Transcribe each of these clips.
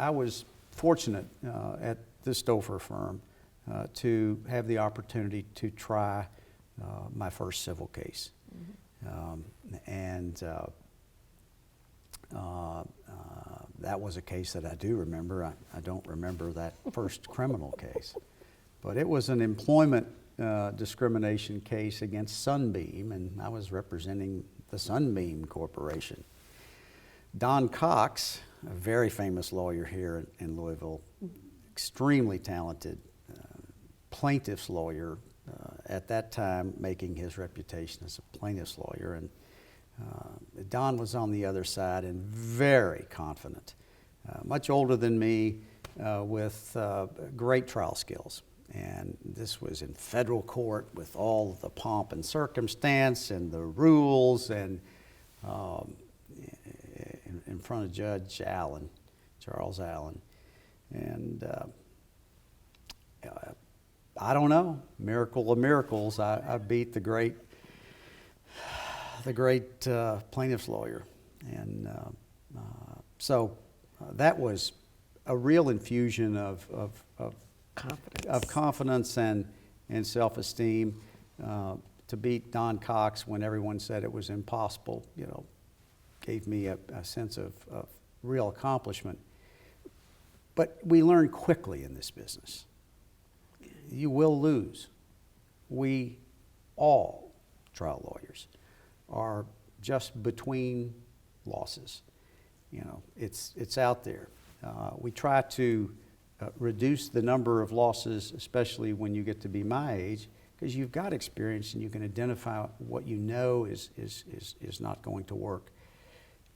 I was fortunate at the Stouffer firm to have the opportunity to try my first civil case. That was a case that I do remember. I don't remember that first criminal case. But it was an employment discrimination case against Sunbeam, and I was representing the Sunbeam Corporation. Don Cox, a very famous lawyer here in Louisville, extremely talented plaintiff's lawyer, at that time making his reputation as a plaintiff's lawyer. And Don was on the other side and very confident, much older than me, with great trial skills. And this was in federal court with all the pomp and circumstance and the rules, and in front of Judge Allen, Charles Allen. And I don't know, miracle of miracles, I beat the great plaintiff's lawyer. And so that was a real infusion of confidence and self-esteem. To beat Don Cox when everyone said it was impossible, gave me a sense of real accomplishment. But we learn quickly in this business. You will lose. We all, trial lawyers, are just between losses. It's out there. We try to reduce the number of losses, especially when you get to be my age, because you've got experience and you can identify what you know is not going to work.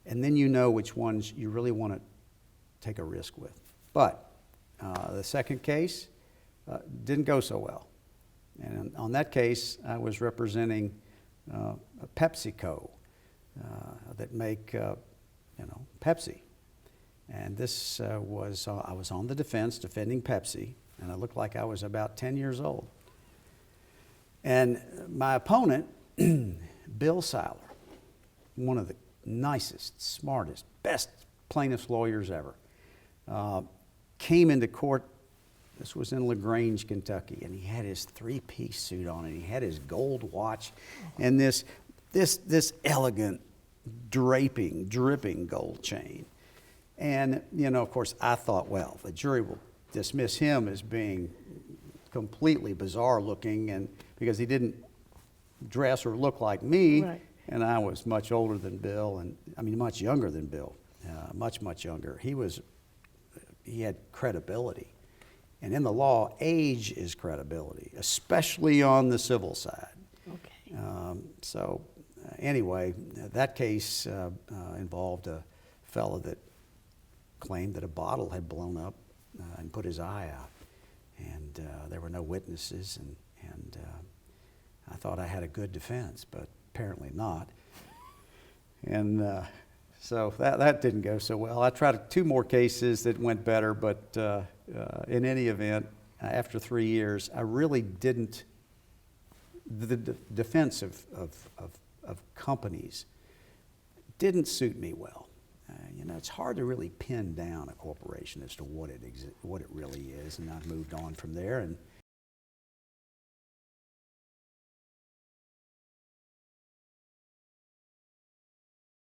And then you know which ones you really want to take a risk with. But the second case didn't go so well. And on that case, I was representing PepsiCo that make Pepsi. And this I was on the defense defending Pepsi, and I looked like I was about 10 years old. And my opponent, Bill Seiler, one of the nicest, smartest, best plaintiff's lawyers ever, came into court. This was in LaGrange, Kentucky, and he had his three-piece suit on, and he had his gold watch, and this elegant, dripping gold chain. And, of course, I thought, well, the jury will dismiss him as being completely bizarre looking, and because he didn't dress or look like me, right. And I was much older than Bill, and much younger than Bill, much younger. He had credibility. And in the law, age is credibility, especially on the civil side. Okay. Anyway, that case involved a fellow that claimed that a bottle had blown up and put his eye out. And there were no witnesses, and I thought I had a good defense, but apparently not. And so that didn't go so well. I tried two more cases that went better, but in any event, after 3 years, I really didn't. The defense of companies didn't suit me well. It's hard to really pin down a corporation as to what it really is, and I've moved on from there. And